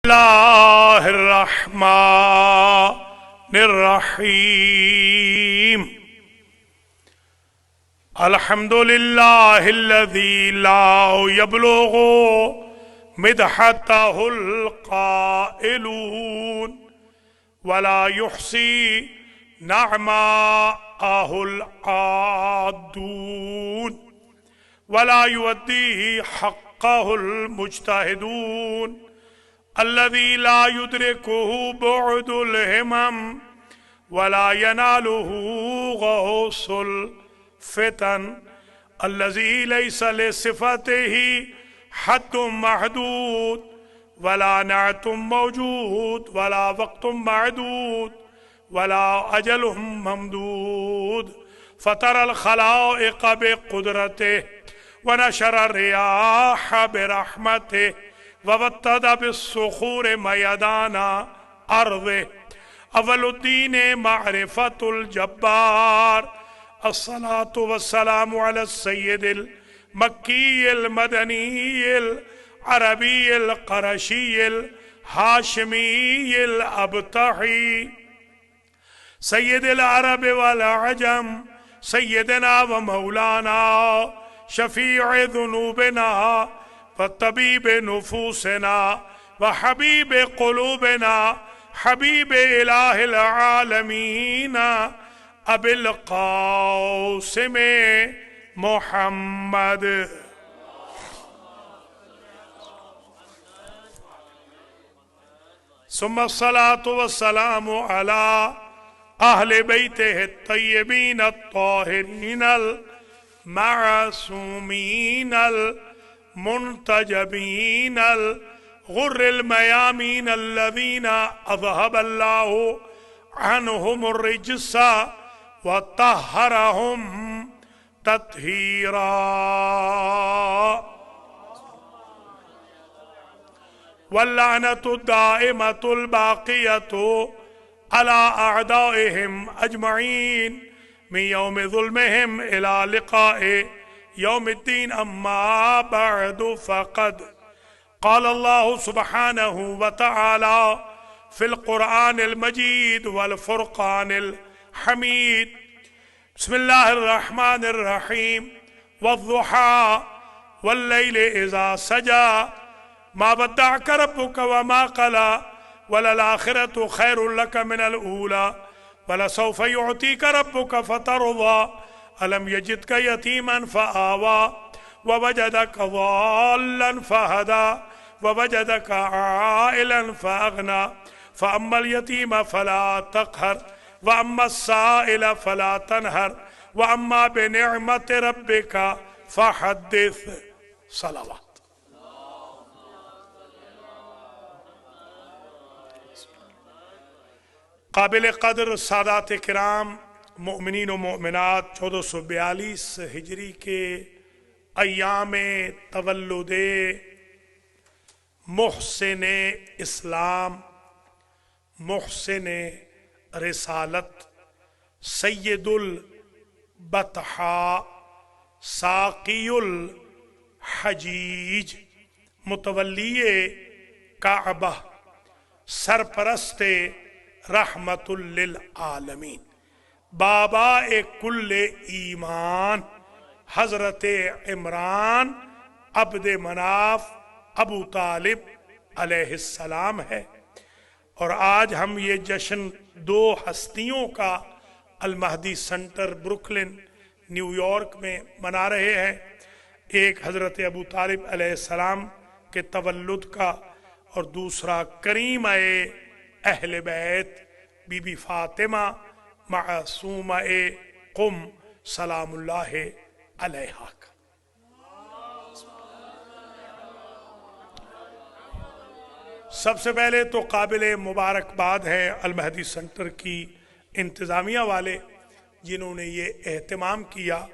الله الرحمن الرحيم الحمد لله الذي لا يبلغ مدحته القائلون ولا يحصي نعماءه العادون ولا يؤديه حقه المجتهدون الذي لا يدركه بعد الهمم ولا يناله غوص الفتن الذي ليس لصفته حد محدود ولا نعت موجود ولا وقت معدود ولا أجل ممدود فطر الخلائق بقدرته ونشر الرياح برحمته ووطد بالصخور ميدان أرضه أول الدين معرفة الجبار الصلاة والسلام على السيد المكي المدني العربي القرشي الهاشمي الأبطحي سيد العرب والعجم سيدنا ومولانا شفيع ذنوبنا وطبيب نفوسنا وحبيب قلوبنا حبيب إله العالمين أبي القاسم محمد ثم الصلاة والسلام على أهل بيته الطيبين الطاهرين المعصومين المنتجبين الغر الميامين الذين أذهب الله عنهم الرجس وطهرهم تطهيرا واللعنة الدائمة الباقية على أعدائهم أجمعين من يوم ظلمهم إلى لقاء يوم الدين أما بعد فقد قال الله سبحانه وتعالى في القرآن المجيد والفرقان الحميد بسم الله الرحمن الرحيم والضحى والليل إذا سجى ما ودعك ربك وما قلى وللآخرة خير لك من الأولى ولسوف يعطيك ربك فترضى ألم يجدك يتيما فآوى ووجدك ضالا فهدى ووجدك عائلا فأغنى فأما اليتيم فلا تقهر وأما السائل فلا تنهر وأما بنعمة ربك فحدث صلوات قابل قدر سادات کرام مؤمنین و مؤمنات 1442 ہجری کے ایام تولد محسن اسلام محسن رسالت سید البطحاء ساقی الحجیج متولی کعبہ سرپرست رحمت للعالمین بابا کل ایمان حضرت عمران عبد مناف ابو طالب علیہ السلام ہے اور آج ہم یہ جشن 2 ہستیوں کا المہدی سنٹر بروکلن نیو یارک میں منا رہے ہیں ایک حضرت ابو طالب علیہ السلام کے تولد کا اور دوسرا کریمہ اہل بیت بی بی فاطمہ معصومہ قم سلام اللہ علیہا کا سب سے پہلے تو قابل مبارکباد ہے المہدی سنٹر کی انتظامیہ والے جنہوں نے یہ اہتمام کیا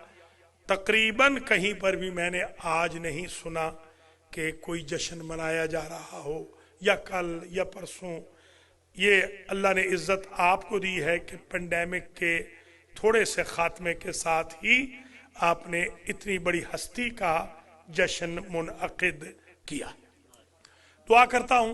تقریباً کہیں پر بھی میں نے آج نہیں سنا کہ کوئی جشن منایا جا رہا ہو یا کل یا پرسوں یہ اللہ نے عزت آپ کو دی ہے کہ پینڈیمک کے تھوڑے سے خاتمے کے ساتھ ہی آپ نے اتنی بڑی ہستی کا جشن منعقد کیا. دعا کرتا ہوں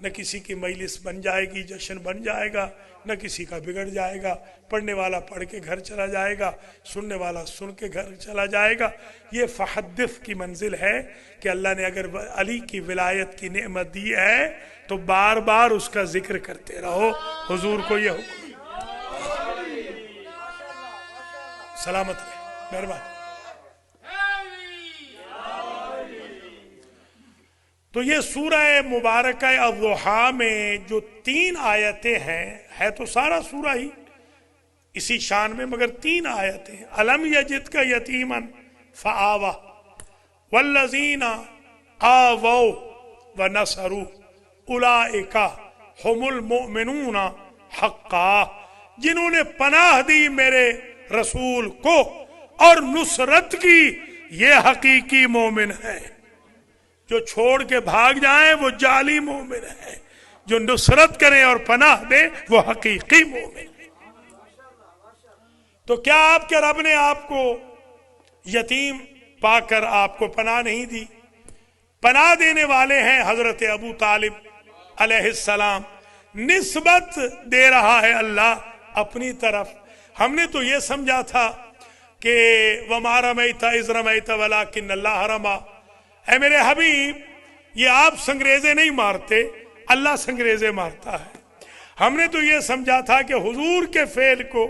نہ کسی کی مجلس بن جائے گی، جشن بن جائے گا، نہ کسی کا بگڑ جائے گا، پڑھنے والا پڑھ کے گھر چلا جائے گا، سننے والا سن کے گھر چلا جائے گا۔ یہ فحدث کی منزل ہے کہ اللہ نے اگر علی کی ولایت کی نعمت دی ہے تو بار بار اس کا ذکر کرتے رہو۔ حضور کو یہ حکم، سلامت رہے، مہربان۔ تو یہ سورہ مبارکہ الضحیٰ میں جو 3 آیتیں ہیں، ہے تو سارا سورہ ہی اسی شان میں، مگر 3 آیتیں ہیں۔ الم یجدک یتیما فآویٰ والذین آووا ونصروا اولئک هم المؤمنون حقا، جنہوں نے پناہ دی میرے رسول کو اور نصرت کی، یہ حقیقی مومن ہے۔ جو چھوڑ کے بھاگ جائیں وہ جعلی مومن ہے، جو نصرت کریں اور پناہ دیں وہ حقیقی مومن ہے۔ تو کیا آپ کے رب نے آپ کو یتیم پا کر آپ کو پناہ نہیں دی؟ پناہ دینے والے ہیں حضرت ابو طالب علیہ السلام، نسبت دے رہا ہے اللہ اپنی طرف۔ ہم نے تو یہ سمجھا تھا کہ وَمَا رَمَيْتَ إِذْ رَمَيْتَ وَلَكِنَّ اللَّهَ رَمَى، اے میرے حبیب یہ آپ سنگریزے نہیں مارتے، اللہ سنگریزے مارتا ہے۔ ہم نے تو یہ سمجھا تھا کہ حضور کے فعل کو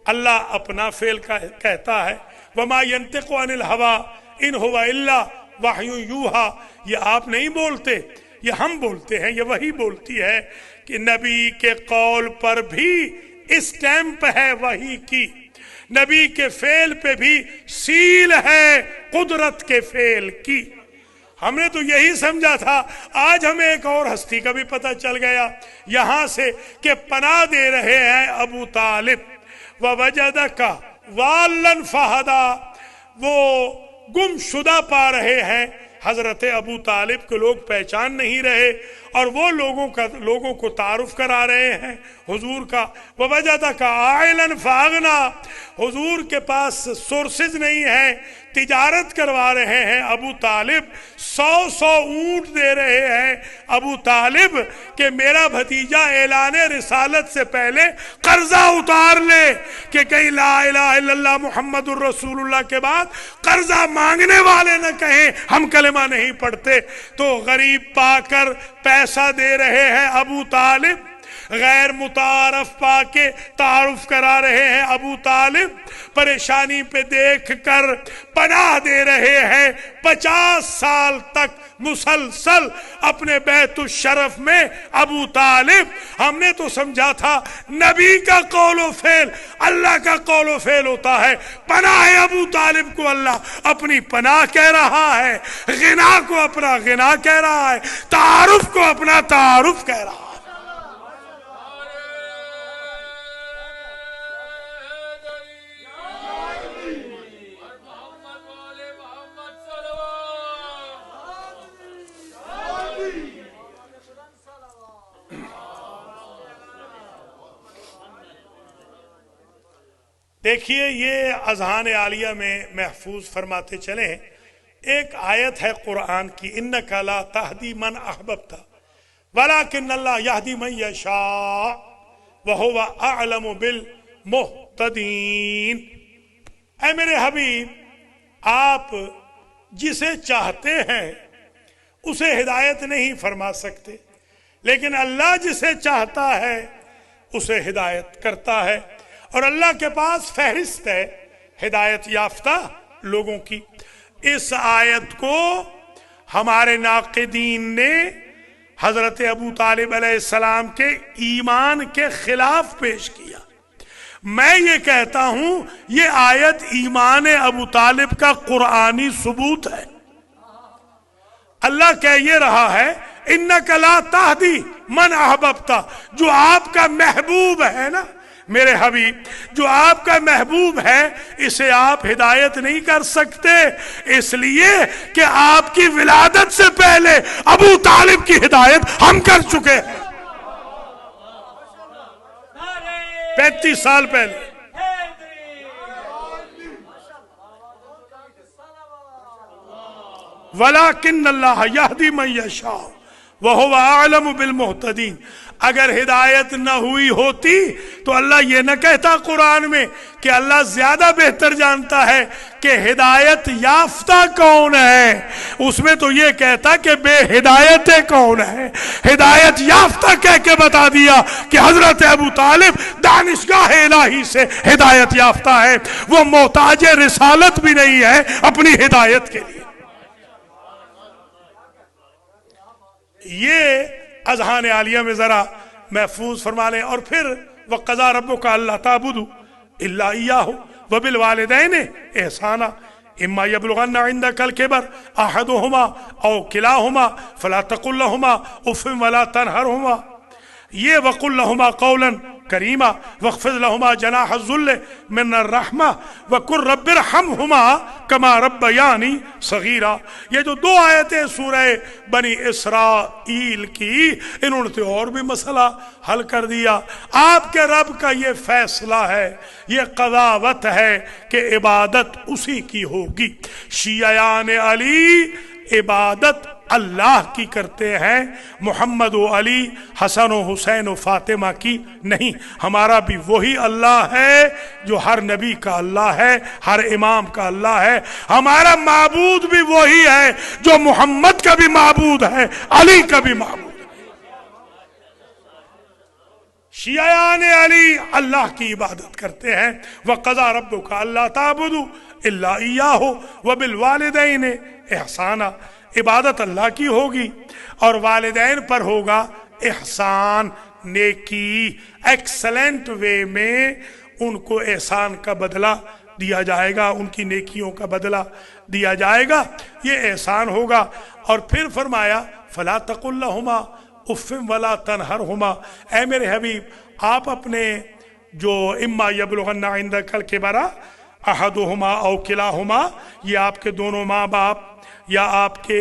اللہ اپنا فعل کہتا ہے، وَمَا يَنْتِقُ عَنِ الْهَوَىٰ إِنْ هُوَ إِلَّا وَحْيٌ يُوحَىٰ، یہ آپ نہیں بولتے، یہ ہم بولتے ہیں، یہ وحی بولتی ہے کہ نبی کے قول پر بھی اسٹیمپ ہے وحی کی، نبی کے فعل پہ بھی سیل ہے قدرت کے فعل کی۔ ہم نے تو یہی سمجھا تھا، آج ہمیں ایک اور ہستی کا بھی پتہ چل گیا یہاں سے کہ پناہ دے رہے ہیں ابو طالب۔ وَوَجَدَكَ ضَالًّا فَهَدَىٰ، وہ گم شدہ پا رہے ہیں حضرت ابو طالب کو، لوگ پہچان نہیں رہے، اور وہ لوگوں کو تعارف کرا رہے ہیں حضور کا۔ وَوَجَدَكَ عَائِلًا فَأَغْنَىٰ، حضور کے پاس سورسز نہیں ہیں، تجارت کروا رہے ہیں ابو طالب، 100 اونٹ دے رہے ہیں ابو طالب کہ میرا بھتیجا اعلان رسالت سے پہلے قرضہ اتار لے، کہ کہیں لا الہ الا اللہ محمد الرسول اللہ کے بعد قرضہ مانگنے والے نہ کہیں ہم کلمہ نہیں پڑھتے۔ تو غریب پا کر پیسہ دے رہے ہیں ابو طالب، غیر متعارف پا کے تعارف کرا رہے ہیں ابو طالب، پریشانی پہ دیکھ کر پناہ دے رہے ہیں 50 سال تک مسلسل اپنے بیت الشرف میں ابو طالب۔ ہم نے تو سمجھا تھا نبی کا قول و فعل اللہ کا قول و فعل ہوتا ہے، پناہ ابو طالب کو اللہ اپنی پناہ کہہ رہا ہے، غنا کو اپنا غنا کہہ رہا ہے، تعارف کو اپنا تعارف کہہ رہا ہے۔ دیکھیے یہ اذہان عالیہ میں محفوظ فرماتے چلیں، ایک آیت ہے قرآن کی، انک لا تہدی من احببت ولکن اللہ یہدی من یشاء وہو اعلم بالمہتدین۔ اے میرے حبیب، آپ جسے چاہتے ہیں اسے ہدایت نہیں فرما سکتے، لیکن اللہ جسے چاہتا ہے اسے ہدایت کرتا ہے، اور اللہ کے پاس فہرست ہے ہدایت یافتہ لوگوں کی۔ اس آیت کو ہمارے ناقدین نے حضرت ابو طالب علیہ السلام کے ایمان کے خلاف پیش کیا۔ میں یہ کہتا ہوں یہ آیت ایمان ابو طالب کا قرآنی ثبوت ہے۔ اللہ کہہ یہ رہا ہے انک لا تہدی من احببت، جو آپ کا محبوب ہے نا میرے حبیب، جو آپ کا محبوب ہے اسے آپ ہدایت نہیں کر سکتے، اس لیے کہ آپ کی ولادت سے پہلے ابو طالب کی ہدایت ہم کر چکے ہیں 35 سال پہلے۔ وَلَكِنَّ اللَّهَ يَهْدِي مَن يَشَاءُ وَهُوَ أَعْلَمُ بِالْمُهْتَدِينَ. اگر ہدایت نہ ہوئی ہوتی تو اللہ یہ نہ کہتا قرآن میں کہ اللہ زیادہ بہتر جانتا ہے کہ ہدایت یافتہ کون ہے، اس میں تو یہ کہتا کہ بے ہدایت کون ہے. ہدایت یافتہ کہہ کے بتا دیا کہ حضرت ابو طالب دانشگاہ الہی سے ہدایت یافتہ ہے، وہ محتاج رسالت بھی نہیں ہے اپنی ہدایت کے لیے. یہ اذہان عالیہ میں ذرا محفوظ فرما لیں. اور پھر وَقَضَىٰ رَبُّكَ أَلَّا تَعْبُدُوا إِلَّا إِيَّاهُ وَبِالْوَالِدَيْنِ إِحْسَانًا إِمَّا يَبْلُغَنَّ عِندَكَ الْكِبَرَ أَحَدُهُمَا أَوْ كِلَاهُمَا فَلَا تَقُل لَّهُمَا أُفٍّ وَلَا تَنْهَرْهُمَا. یہ وَقُل لَّهُمَا قَوْلًا کریما واخفض لهما جناح الذل من الرحمہ وقل رب ارحمهما كما ربياني صغیرا. یہ جو دو آیتیں سورہ بنی اسرائیل کی، انہوں نے اور بھی مسئلہ حل کر دیا. آپ کے رب کا یہ فیصلہ ہے، یہ قضاوت ہے کہ عبادت اسی کی ہوگی. شیعیان علی عبادت اللہ کی کرتے ہیں، محمد و علی، حسن و حسین و فاطمہ کی نہیں. ہمارا بھی وہی اللہ ہے جو ہر نبی کا اللہ ہے، ہر امام کا اللہ ہے. ہمارا معبود بھی وہی ہے جو محمد کا بھی معبود ہے، علی کا بھی معبود ہے. شیعیان علی اللہ کی عبادت کرتے ہیں. وَقَضَىٰ رَبُّكَ أَلَّا تَعْبُدُوا إِلَّا إِيَّاهُ وَبِالْوَالِدَيْنِ إِحْسَانًا. عبادت اللہ کی ہوگی اور والدین پر ہوگا احسان، نیکی، ایکسلنٹ وے میں ان کو احسان کا بدلہ دیا جائے گا، ان کی نیکیوں کا بدلہ دیا جائے گا. یہ احسان ہوگا. اور پھر فرمایا فَلَا تَقُل لَّهُمَا أُفٍّ وَلَا تَنْهَرْهُمَا. اے میرے حبیب، آپ اپنے جو اما یبلغن عندک الکبر احدہما او کلاہما، یہ آپ کے دونوں ماں باپ یا آپ کے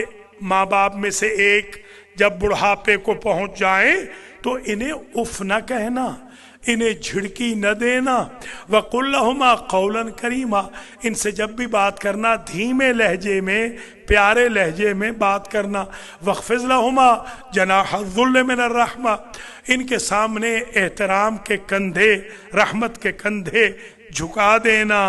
ماں باپ میں سے ایک جب بڑھاپے کو پہنچ جائیں تو انہیں اف نہ کہنا، انہیں جھڑکی نہ دینا. وَقُلْ لَهُمَا قَوْلًا كَرِيمًا. ان سے جب بھی بات کرنا دھیمے لہجے میں، پیارے لہجے میں بات کرنا. وَاخْفِضْ لَهُمَا جَنَاحَ الذُّلِّ مِنَ الرَّحْمَةِ. ان کے سامنے احترام کے کندھے، رحمت کے کندھے جھکا دینا.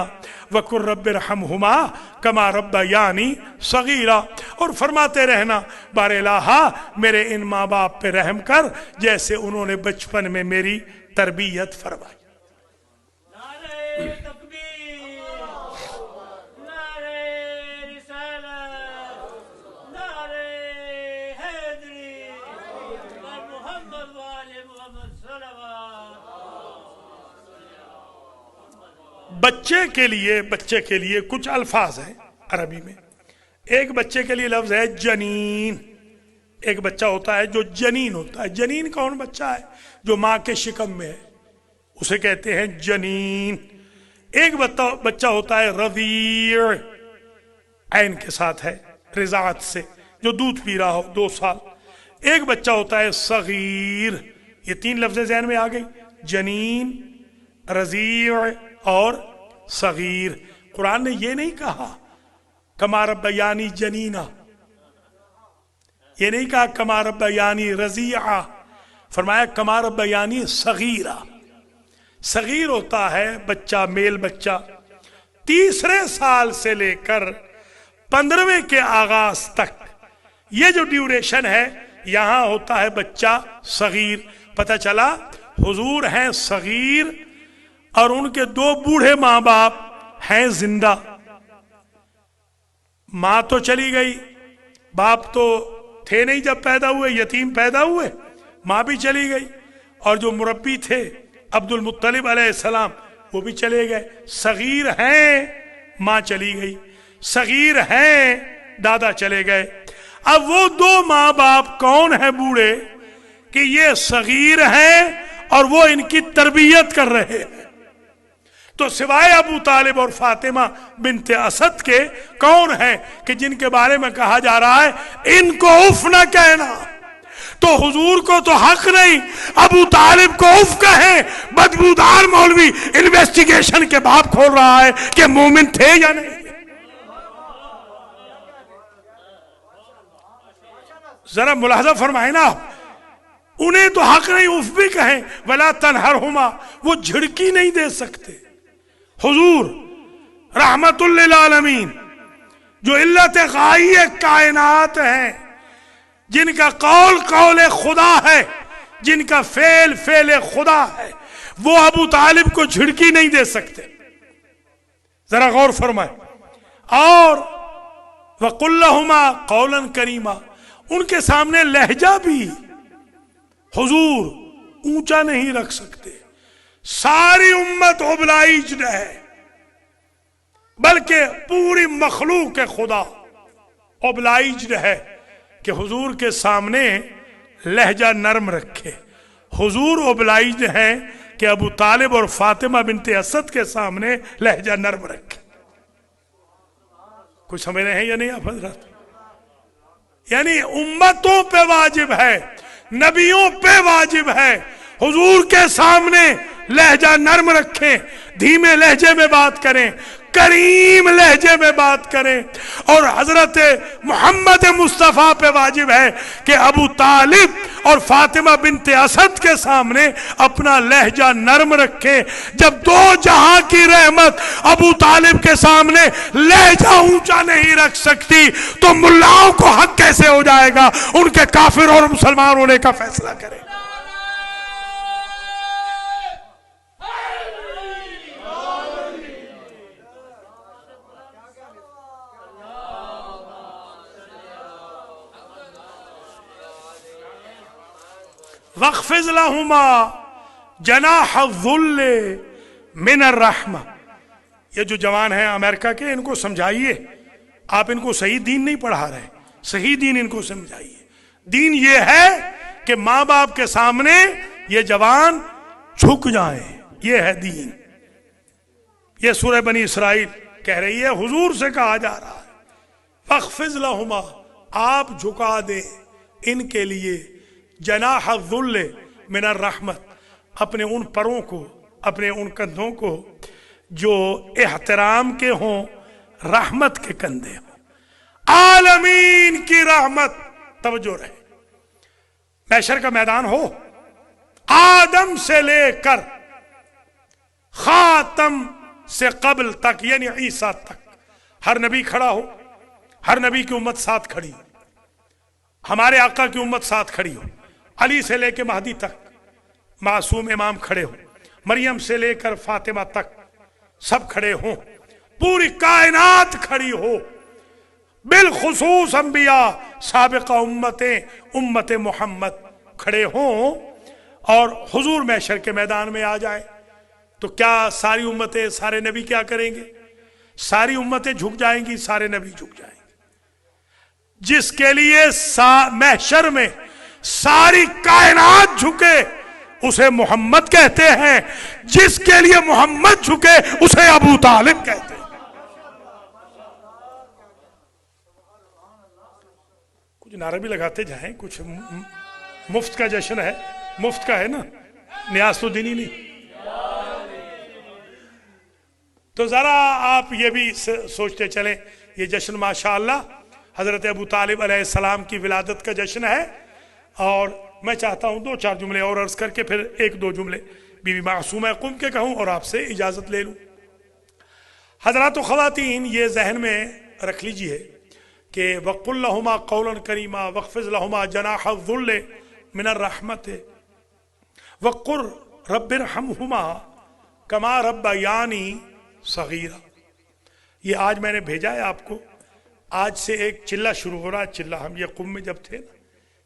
وَقُلْ رَبِّ ارْحَمْهُمَا كَمَا رَبَّيَانِي صَغِيرًا. اور فرماتے رہنا بار الہا میرے ان ماں باپ پہ رحم کر جیسے انہوں نے بچپن میں میری تربیت فرمائی. نعرہ تکبیر، نعرہ رسالت، نعرہ حیدری، اور محمد وآل محمد صلوات. بچے کے لیے کچھ الفاظ ہیں عربی میں. ایک بچے کے لیے لفظ ہے جنین. ایک بچہ ہوتا ہے جو جنین ہوتا ہے. جنین کون بچہ ہے؟ جو ماں کے شکم میں ہے، اسے کہتے ہیں جنین. ایک بچہ ہوتا ہے رضیع، عین کے ساتھ ہے، رضاعت سے، جو دودھ پی رہا ہو 2 سال. ایک بچہ ہوتا ہے صغیر. یہ 3 لفظ ذہن میں آ گئی، جنین، رضیع اور صغیر. قرآن نے یہ نہیں کہا کما ربیانی جنینا، یہ نہیں کہا کما ربیانی رضیعہ، فرمایا کما ربیانی صغیرہ. صغیر ہوتا ہے بچہ، میل بچہ 3 سال سے لے کر 15ویں کے آغاز تک. یہ جو ڈیوریشن ہے یہاں ہوتا ہے بچہ صغیر. پتہ چلا حضور ہیں صغیر اور ان کے 2 بوڑھے ماں باپ ہیں زندہ. ماں تو چلی گئی، باپ تو تھے نہیں جب پیدا ہوئے، یتیم پیدا ہوئے، ماں بھی چلی گئی، اور جو مربی تھے عبد المطلب علیہ السلام وہ بھی چلے گئے. صغیر ہیں، ماں چلی گئی، صغیر ہیں، دادا چلے گئے. اب وہ 2 ماں باپ کون ہیں بوڑھے کہ یہ صغیر ہیں اور وہ ان کی تربیت کر رہے ہیں. تو سوائے ابو طالب اور فاطمہ بنت اسد کے کون ہیں کہ جن کے بارے میں کہا جا رہا ہے ان کو اف نہ کہنا؟ تو حضور کو تو حق نہیں ابو طالب کو اف کہیں. بدبودار مولوی انویسٹیگیشن کے باب کھول رہا ہے کہ مومن تھے یا نہیں. ذرا ملاحظہ فرمائیں نا، انہیں تو حق نہیں اف بھی کہیں، ولا تنہرہما، وہ جھڑکی نہیں دے سکتے۔ حضور رحمت للعالمین جو علت غائی کائنات ہیں، جن کا قول قول خدا ہے، جن کا فعل فعل خدا ہے، وہ ابو طالب کو جھڑکی نہیں دے سکتے۔ ذرا غور فرمائیں۔ اور وَقُلْ لَهُمَا قَوْلًا كَرِيمًا، ان کے سامنے لہجہ بھی حضور اونچا نہیں رکھ سکتے۔ ساری امت اوبلائجڈ ہے، بلکہ پوری مخلوق خدا اوبلائجڈ ہے کہ حضور کے سامنے لہجہ نرم رکھے۔ حضور اوبلائجڈ ہیں کہ ابو طالب اور فاطمہ بنت اسد کے سامنے لہجہ نرم رکھے۔ کچھ سمجھ رہے ہیں یا نہیں آپ حضرات؟ یعنی امتوں پہ واجب ہے، نبیوں پہ واجب ہے، حضور کے سامنے لہجہ نرم رکھیں، دھیمے لہجے میں بات کریں، کریم لہجے میں بات کریں۔ اور حضرت محمد مصطفیٰ پہ واجب ہے کہ ابو طالب اور فاطمہ بنت اسد کے سامنے اپنا لہجہ نرم رکھیں۔ جب دو جہاں کی رحمت ابو طالب کے سامنے لہجہ اونچا نہیں رکھ سکتی تو ملاؤں کو حق کیسے ہو جائے گا ان کے کافر اور مسلمان ہونے کا فیصلہ کریں۔ وَاخْفِضْ لَهُمَا جَنَاحَ الذُّلِّ مِنَ الرَّحْمَةِ، یہ جو جوان ہیں امریکہ کے، ان کو سمجھائیے، آپ ان کو صحیح دین نہیں پڑھا رہے، صحیح دین ان کو سمجھائیے۔ دین یہ ہے کہ ماں باپ کے سامنے یہ جوان جھک جائیں، یہ ہے دین۔ یہ سورہ بنی اسرائیل کہہ رہی ہے، حضور سے کہا جا رہا ہے وَاخْفِضْ لَهُمَا، آپ جھکا دیں ان کے لیے، جناح الذل من الرحمت، اپنے ان پروں کو، اپنے ان کندھوں کو جو احترام کے ہوں، رحمت کے کندھے ہوں، عالمین کی رحمت۔ توجہ رہے، محشر کا میدان ہو، آدم سے لے کر خاتم سے قبل تک، یعنی عیسیٰ تک، ہر نبی کھڑا ہو، ہر نبی کی امت ساتھ کھڑی ہو، ہمارے آقا کی امت ساتھ کھڑی ہو، علی سے لے کے مہدی تک معصوم امام کھڑے ہوں، مریم سے لے کر فاطمہ تک سب کھڑے ہوں، پوری کائنات کھڑی ہو، بالخصوص انبیاء سابقہ امتیں، امت محمد کھڑے ہوں، اور حضور محشر کے میدان میں آ جائے تو کیا ساری امتیں، سارے نبی کیا کریں گے؟ ساری امتیں جھک جائیں گی، سارے نبی جھک جائیں گے۔ جس کے لیے محشر میں ساری کائنات جھکے اسے محمد کہتے ہیں، جس کے لیے محمد جھکے اسے ابو طالب کہتے ہیں۔ کچھ نعرے بھی لگاتے جائیں، کچھ مفت کا جشن ہے، مفت کا ہے نا، نیاز تو دینی نہیں۔ تو ذرا آپ یہ بھی سوچتے چلیں، یہ جشن ماشاءاللہ حضرت ابو طالب علیہ السلام کی ولادت کا جشن ہے، اور میں چاہتا ہوں دو چار جملے اور عرض کر کے پھر ایک دو جملے بی بی معصومہ قم کے کہوں اور آپ سے اجازت لے لوں۔ حضرات و خواتین، یہ ذہن میں رکھ لیجئے کہ وَقُلْ لَهُمَا قَوْلًا كَرِيمًا وَاخْفِضْ لَهُمَا جَنَاحَ الذُّلِّ مِنَ الرَّحْمَةِ وَقُلْ رَبِّ ارْحَمْهُمَا كَمَا رَبَّيَانِي صَغِيرًا۔ یہ آج میں نے بھیجا ہے آپ کو، آج سے ایک چلہ شروع ہو رہا ہے۔ چلہ ہم یہ قم میں جب تھے نا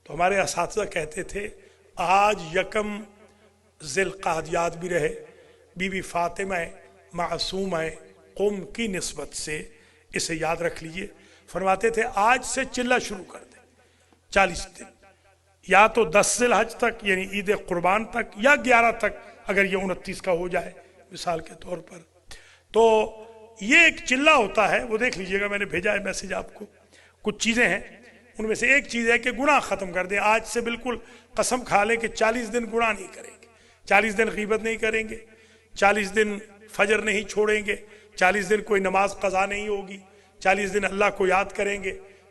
تو ہمارے اساتذہ کہتے تھے آج یکم ذی القعدیات بھی رہے، بی بی فاطمہ معصومہ قم کی نسبت سے اسے یاد رکھ لیجئے۔ فرماتے تھے آج سے چلہ شروع کر دیں، 40 دن، یا تو 10 ذی الحج تک یعنی عید قربان تک، یا 11 تک اگر یہ 29 کا ہو جائے مثال کے طور پر۔ تو یہ ایک چلہ ہوتا ہے، وہ دیکھ لیجئے گا، میں نے بھیجا ہے میسج آپ کو۔ کچھ چیزیں ہیں، ان میں سے ایک چیز ہے کہ گناہ ختم کر دیں۔ آج سے بالکل قسم کھا لیں کہ 40 دن گناہ نہیں کریں گے، 40 دن غیبت نہیں کریں گے، 40 دن فجر نہیں چھوڑیں گے، 40 دن کوئی نماز قضا نہیں ہوگی، 40 دن اللہ کو یاد کریں گے،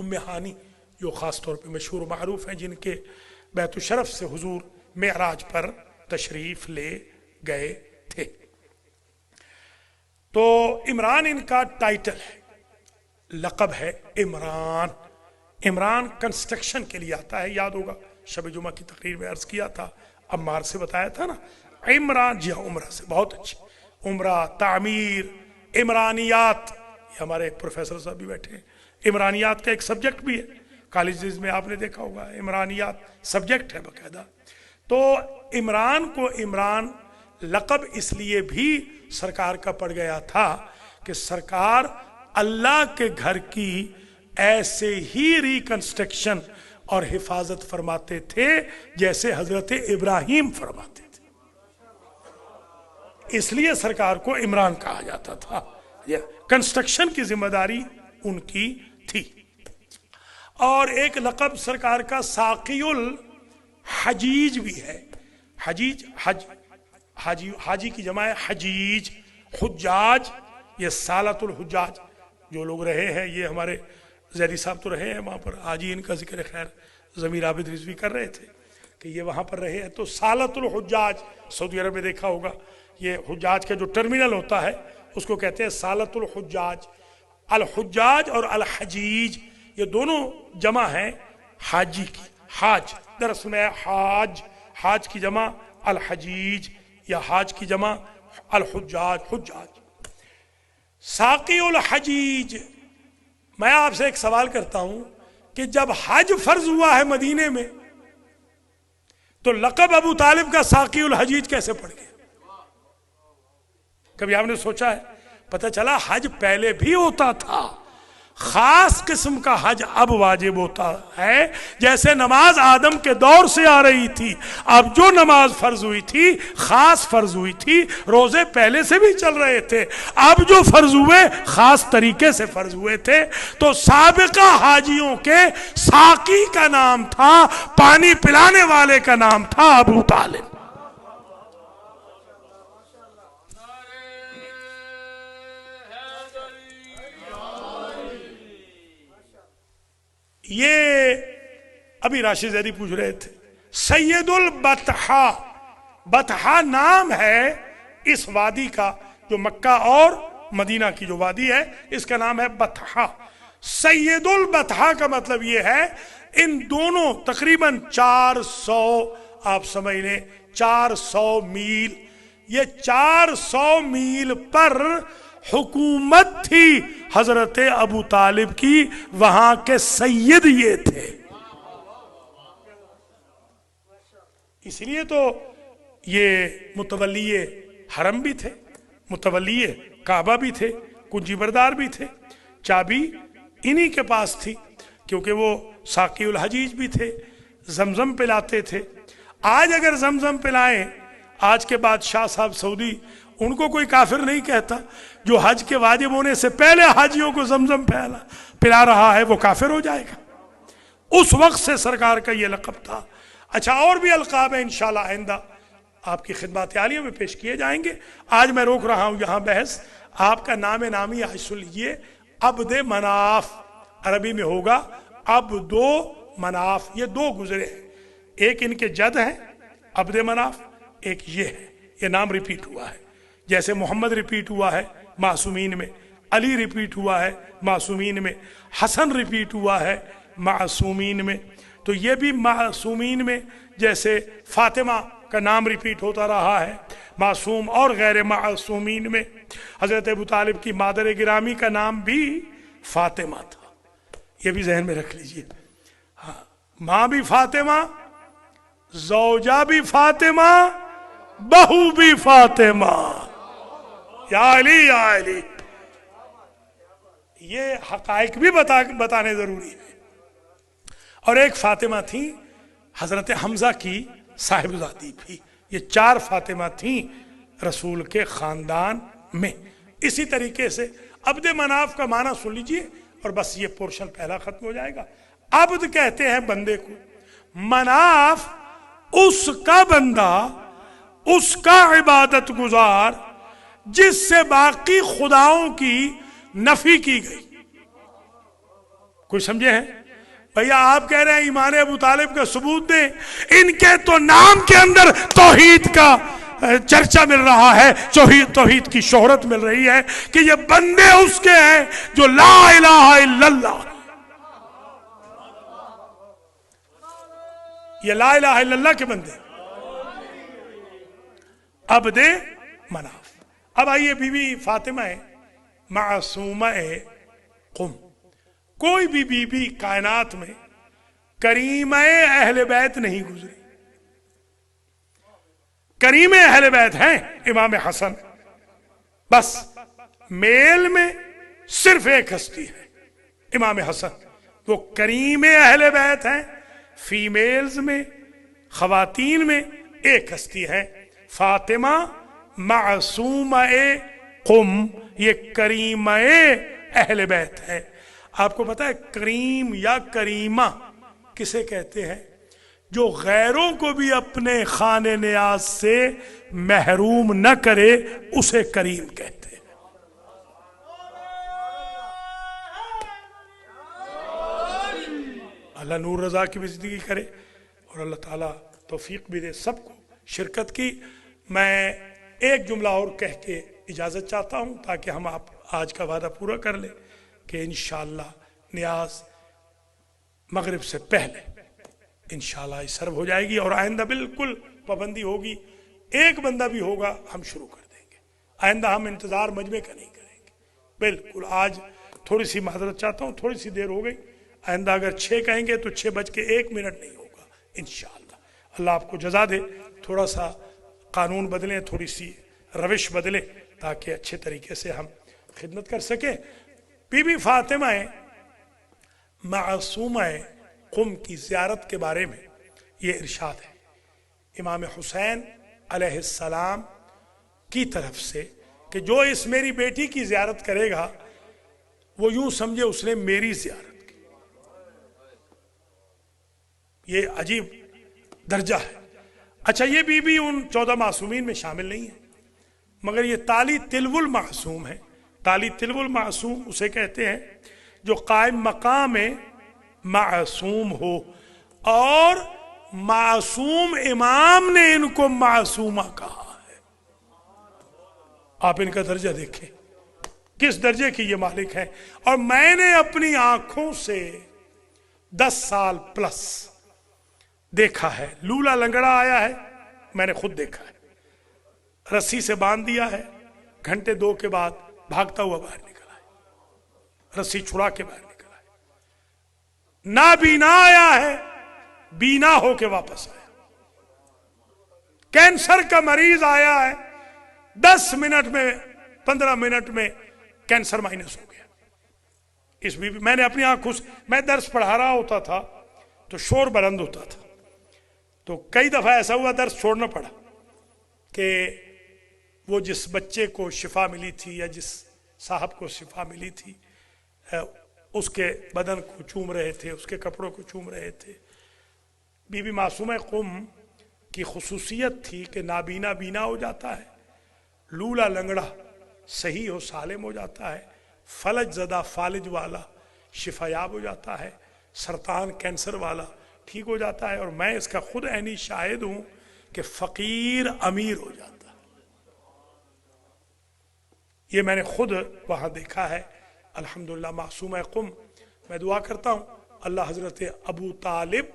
ام ہانی جو خاص طور پہ مشہور و معروف ہیں، جن کے بیت الشرف سے حضور معراج پر تشریف لے گئے تھے۔ تو عمران ان کا ٹائٹل ہے، لقب ہے عمران۔ عمران کنسٹرکشن کے لیے آتا ہے، یاد ہوگا شب جمعہ کی تقریر میں عرض کیا تھا، عمار سے بتایا تھا نا، عمران، جی ہاں عمرہ سے، بہت اچھی، عمرہ، تعمیر، عمرانیات، یہ ہمارے پروفیسر صاحب بھی بیٹھے ہیں، عمرانیات کا ایک سبجیکٹ بھی ہے کالجز میں، آپ نے دیکھا ہوگا عمرانیات سبجیکٹ ہے باقاعدہ۔ تو عمران کو عمران لقب اس لیے بھی سرکار کا پڑ گیا تھا کہ سرکار اللہ کے گھر کی ایسے ہی ریکنسٹرکشن اور حفاظت فرماتے تھے جیسے حضرت ابراہیم فرماتے تھے، اس لیے سرکار کو عمران کہا جاتا تھا، کنسٹرکشن کی ذمہ داری ان کی تھی۔ اور ایک لقب سرکار کا ساقی الحجیج بھی ہے، حجیج، حاجی کی جمع ہے حجیج، حجاج، یہ سالۃ الحجاج جو لوگ رہے ہیں، یہ ہمارے زیدی صاحب تو رہے ہیں وہاں پر، آج ہی ان کا ذکر خیر ضمیر عابد رضوی کر رہے تھے کہ یہ وہاں پر رہے ہیں۔ تو سالۃ الحجاج سعودی عرب میں دیکھا ہوگا، یہ حجاج کا جو ٹرمینل ہوتا ہے اس کو کہتے ہیں سالۃ الحجاج۔ الحجاج اور الحجیج یہ دونوں جمع ہیں حاجی کی، حاج دراصل میں حاج، حاج کی جمع الحجیج یا حاج کی جمع الحجاج، حجاج۔ ساقی الحجیج، میں آپ سے ایک سوال کرتا ہوں کہ جب حج فرض ہوا ہے مدینے میں تو لقب ابو طالب کا ساقی الحجیج کیسے پڑ گیا؟ کبھی آپ نے سوچا ہے؟ پتہ چلا حج پہلے بھی ہوتا تھا، خاص قسم کا حج اب واجب ہوتا ہے، جیسے نماز آدم کے دور سے آ رہی تھی، اب جو نماز فرض ہوئی تھی خاص فرض ہوئی تھی، روزے پہلے سے بھی چل رہے تھے، اب جو فرض ہوئے خاص طریقے سے فرض ہوئے تھے۔ تو سابقہ حاجیوں کے ساقی کا نام تھا، پانی پلانے والے کا نام تھا ابو طالب۔ یہ ابھی راشد زیدی پوچھ رہے تھے، سید البطحا، بطحا نام ہے اس وادی کا، جو مکہ اور مدینہ کی جو وادی ہے اس کا نام ہے بطحا۔ سید البطحا کا مطلب یہ ہے ان دونوں تقریباً 400، آپ سمجھ لیں 400 میل، یہ 400 میل پر حکومت تھی حضرت ابو طالب کی، وہاں کے سید یہ تھے۔ اس لیے تو یہ متولی حرم بھی تھے، متولی کعبہ بھی تھے، کنجی بردار بھی تھے، چابی انہی کے پاس تھی، کیونکہ وہ ساقی الحجیج بھی تھے، زمزم پلاتے تھے۔ آج اگر زمزم پلائیں، آج کے بادشاہ صاحب سعودی، ان کو کوئی کافر نہیں کہتا، جو حج کے واجب ہونے سے پہلے حاجیوں کو زمزم پلا رہا ہے وہ کافر ہو جائے گا۔ اس وقت سے سرکار کا یہ لقب تھا۔ اچھا، اور بھی القاب ہیں انشاءاللہ آئندہ آپ کی خدمات عالیہ میں پیش کیے جائیں گے، آج میں روک رہا ہوں یہاں بحث۔ آپ کا نام نامی آج سن لیجیے، عبد مناف، عربی میں ہوگا عبد مناف، یہ دو گزرے ہیں، ایک ان کے جد ہیں عبد مناف، ایک یہ ہے، یہ نام ریپیٹ ہوا ہے، جیسے محمد ریپیٹ ہوا ہے معصومین میں، علی ریپیٹ ہوا ہے معصومین میں، حسن ریپیٹ ہوا ہے معصومین میں، تو یہ بھی معصومین میں، جیسے فاطمہ کا نام ریپیٹ ہوتا رہا ہے معصوم اور غیر معصومین میں۔ حضرت ابو طالب کی مادر گرامی کا نام بھی فاطمہ تھا، یہ بھی ذہن میں رکھ لیجئے، ماں بھی فاطمہ، زوجہ بھی فاطمہ، بہو بھی فاطمہ، یا علی یا علی۔ یہ حقائق بھی بتانے ضروری ہے۔ اور ایک فاطمہ تھی حضرت حمزہ کی صاحبزادی بھی، یہ 4 فاطمہ تھیں رسول کے خاندان میں۔ اسی طریقے سے عبد مناف کا معنی سن لیجئے اور بس یہ پورشن پہلا ختم ہو جائے گا۔ عبد کہتے ہیں بندے کو، مناف اس کا بندہ، اس کا عبادت گزار جس سے باقی خداؤں کی نفی کی گئی۔ کوئی سمجھے ہیں؟ بھیا آپ کہہ رہے ہیں ایمان ابو طالب کا ثبوت دیں، ان کے تو نام کے اندر توحید کا چرچا مل رہا ہے، توحید کی شہرت مل رہی ہے کہ یہ بندے اس کے ہیں جو لا الہ الا اللہ، یہ لا الہ الا اللہ کے بندے، عبد مناف۔ اب آئیے بی بی فاطمہ معصومہ قم، کوئی بھی بی بی کائنات میں کریمہ اہل بیت نہیں گزری۔ کریم اہل بیت ہیں امام حسن، بس میل میں صرف ایک ہستی ہے امام حسن، وہ کریم اہل بیت ہیں۔ فیمیلز میں، خواتین میں ایک ہستی ہے فاطمہ معصومہ قم، یہ کریمہ اہل بیت ہے۔ آپ کو پتا ہے کریم یا کریمہ کسے کہتے ہیں؟ جو غیروں کو بھی اپنے خانے نیاز سے محروم نہ کرے اسے کریم کہتے ہیں۔ اللہ نور رضا کی بھی زندگی کرے اور اللہ تعالیٰ توفیق بھی دے سب کو شرکت کی۔ میں ایک جملہ اور کہہ کے اجازت چاہتا ہوں تاکہ ہم آپ آج کا وعدہ پورا کر لیں کہ انشاءاللہ نیاز مغرب سے پہلے انشاءاللہ سرو ہو جائے گی، اور آئندہ بالکل پابندی ہوگی، ایک بندہ بھی ہوگا ہم شروع کر دیں گے، آئندہ ہم انتظار مجمع کا نہیں کریں گے بالکل۔ آج تھوڑی سی معذرت چاہتا ہوں، تھوڑی سی دیر ہو گئی، آئندہ اگر 6 کہیں گے تو 6:01 نہیں ہوگا انشاءاللہ۔ اللہ آپ کو جزا دے، تھوڑا سا قانون بدلیں، تھوڑی سی روش بدلیں تاکہ اچھے طریقے سے ہم خدمت کر سکیں۔ بی بی فاطمہ معصومہ قم کی زیارت کے بارے میں یہ ارشاد ہے امام حسین علیہ السلام کی طرف سے کہ جو اس میری بیٹی کی زیارت کرے گا وہ یوں سمجھے اس نے میری زیارت کی۔ یہ عجیب درجہ ہے۔ اچھا، یہ بی ان 14 معصومین میں شامل نہیں ہے، مگر یہ تالی تلو المعصوم ہے۔ تالی تلو المعصوم اسے کہتے ہیں جو قائم مقام معصوم ہو، اور معصوم امام نے ان کو معصومہ کہا ہے۔ آپ ان کا درجہ دیکھیں کس درجے کی یہ مالک ہے۔ اور میں نے اپنی آنکھوں سے 10 سال پلس دیکھا ہے، لولا لنگڑا آیا ہے، میں نے خود دیکھا ہے، رسی سے باندھ دیا ہے، گھنٹے 2 کے بعد بھاگتا ہوا باہر نکلا ہے، رسی چھڑا کے باہر نکلا ہے۔ نابینا آیا ہے، بینا ہو کے واپس آیا۔ کینسر کا مریض آیا ہے، 10 منٹ میں 15 منٹ میں کینسر مائنس ہو گیا۔ اس بھی میں نے اپنی آنکھوں سے، میں درس پڑھا رہا ہوتا تھا تو شور بلند ہوتا تھا، تو کئی دفعہ ایسا ہوا درس چھوڑنا پڑا کہ وہ جس بچے کو شفا ملی تھی یا جس صاحب کو شفا ملی تھی اس کے بدن کو چوم رہے تھے، اس کے کپڑوں کو چوم رہے تھے۔ بی بی معصومہ قم کی خصوصیت تھی کہ نابینا بینا ہو جاتا ہے، لولا لنگڑا صحیح ہو سالم ہو جاتا ہے، فلج زدہ فالج والا شفا یاب ہو جاتا ہے، سرطان کینسر والا ٹھیک ہو جاتا ہے، اور میں اس کا خود عینی شاہد ہوں کہ فقیر امیر ہو جاتا ہے۔ یہ میں نے خود وہاں دیکھا ہے الحمدللہ۔ معصومہ قم، میں دعا کرتا ہوں اللہ حضرت ابو طالب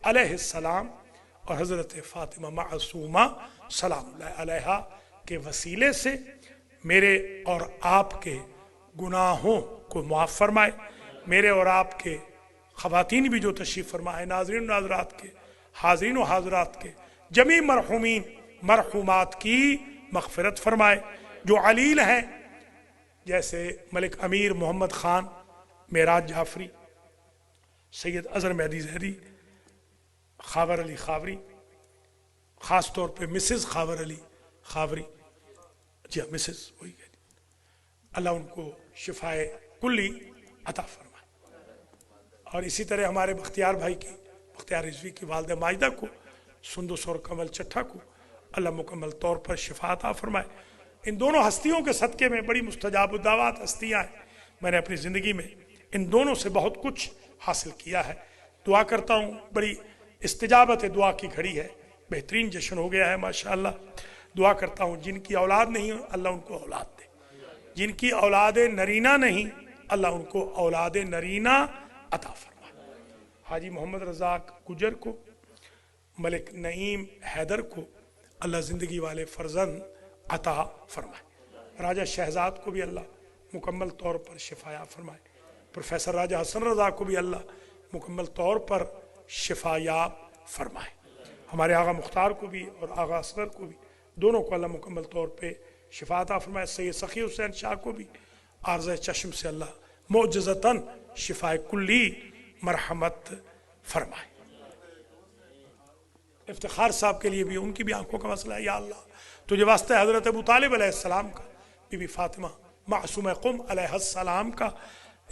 علیہ السلام اور حضرت فاطمہ معصومہ سلام اللہ علیہا کے وسیلے سے میرے اور آپ کے گناہوں کو معاف فرمائے، میرے اور آپ کے خواتین بھی جو تشریف فرمائے، ناظرین و ناظرات کے، حاضرین و حاضرات کے جمیع مرحومین مرحومات کی مغفرت فرمائے۔ جو علیل ہیں جیسے ملک امیر محمد خان معراج جعفری، سید اظہر مہدی ظہری، خاور علی خاوری، خاص طور پہ مسز خاور علی خاوری، جی ہاں مسز وہی کہتی، اللہ ان کو شفائے کلی عطا فرمائے۔ اور اسی طرح ہمارے بختیار بھائی کی، بختیار رضوی کی والدہ ماجدہ کو، سندس اور کمل چٹھا کو اللہ مکمل طور پر شفا عطا فرمائے۔ ان دونوں ہستیوں کے صدقے میں بڑی مستجاب الدعوات ہستیاں ہیں، میں نے اپنی زندگی میں ان دونوں سے بہت کچھ حاصل کیا ہے. دعا کرتا ہوں، بڑی استجابت دعا کی گھڑی ہے، بہترین جشن ہو گیا ہے ماشاءاللہ. دعا کرتا ہوں جن کی اولاد نہیں اللہ ان کو اولاد دے، جن کی اولاد نرینہ نہیں اللہ ان کو اولاد نرینہ عطا فرمائے. حاجی محمد رزاق گجر کو، ملک نعیم حیدر کو اللہ زندگی والے فرزند عطا فرمائے. راجہ شہزاد کو بھی اللہ مکمل طور پر شفا فرمائے. پروفیسر راجہ حسن رضا کو بھی اللہ مکمل طور پر شفا یاب فرمائے. ہمارے آغا مختار کو بھی اور آغا اصغر کو بھی، دونوں کو اللہ مکمل طور پہ شفا عطا فرمائے. سید سخی حسین شاہ کو بھی عارضہ چشم سے اللہ معجزتاً شفا کلی مرحمت فرمائے. افتخار صاحب کے لیے بھی، ان کی بھی آنکھوں کا مسئلہ ہے، یا اللہ تجھے واسطہ حضرت ابو طالب علیہ السلام کا، بی بی فاطمہ معصومہ قم علیہ السلام کا،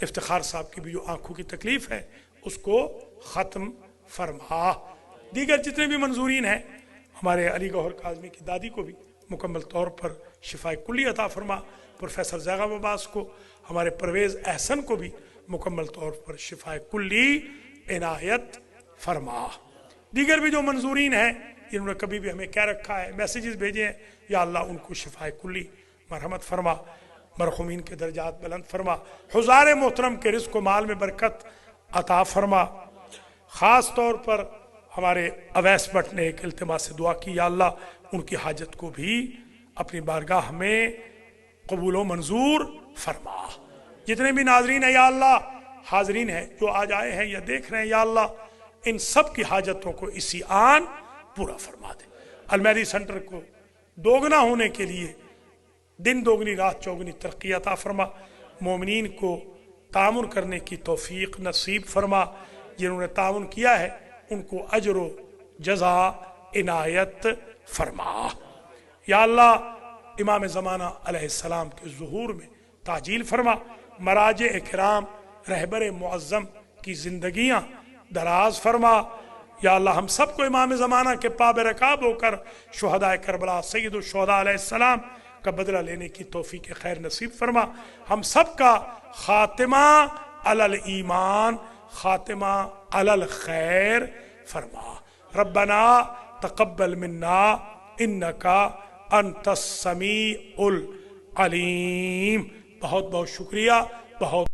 افتخار صاحب کی بھی جو آنکھوں کی تکلیف ہے اس کو ختم فرما. دیگر جتنے بھی منظورین ہیں، ہمارے علی گوہر کاظمی کی دادی کو بھی مکمل طور پر شفا کلی عطا فرما. پروفیسر زیغب عباس کو، ہمارے پرویز احسن کو بھی مکمل طور پر شفا کلی عنایت فرما. دیگر بھی جو منظورین ہیں جنہوں نے کبھی بھی ہمیں کہہ رکھا ہے، میسیجز بھیجے ہیں، یا اللہ ان کو شفا کلی مرحمت فرما، مرحومین کے درجات بلند فرما، حضار محترم کے رزق و مال میں برکت عطا فرما. خاص طور پر ہمارے اویس بٹ نے ایک التماس سے دعا کی، یا اللہ ان کی حاجت کو بھی اپنی بارگاہ میں قبول و منظور فرما. جتنے بھی ناظرین ہیں یا اللہ، حاضرین ہیں جو آج آئے ہیں یا دیکھ رہے ہیں، یا اللہ ان سب کی حاجتوں کو اسی آن پورا فرما دے. المہدی سینٹر کو دوگنا ہونے کے لیے دن دوگنی رات چوگنی ترقی عطا فرما. مومنین کو تعاون کرنے کی توفیق نصیب فرما. جنہوں نے تعاون کیا ہے ان کو اجر و جزا عنایت فرما. یا اللہ امام زمانہ علیہ السلام کے ظہور میں تعجیل فرما. مراجع کرام رہبر معظم کی زندگیاں دراز فرما. یا اللہ ہم سب کو امام زمانہ کے پاب رکاب ہو کر شہداء کربلا سید الشہداء علیہ السلام کا بدلہ لینے کی توفیق خیر نصیب فرما. ہم سب کا خاتمہ علی الایمان، خاتمہ علی الخیر فرما. ربنا تقبل منا انکا انت السمیع العلیم. بہت بہت شکریہ. بہت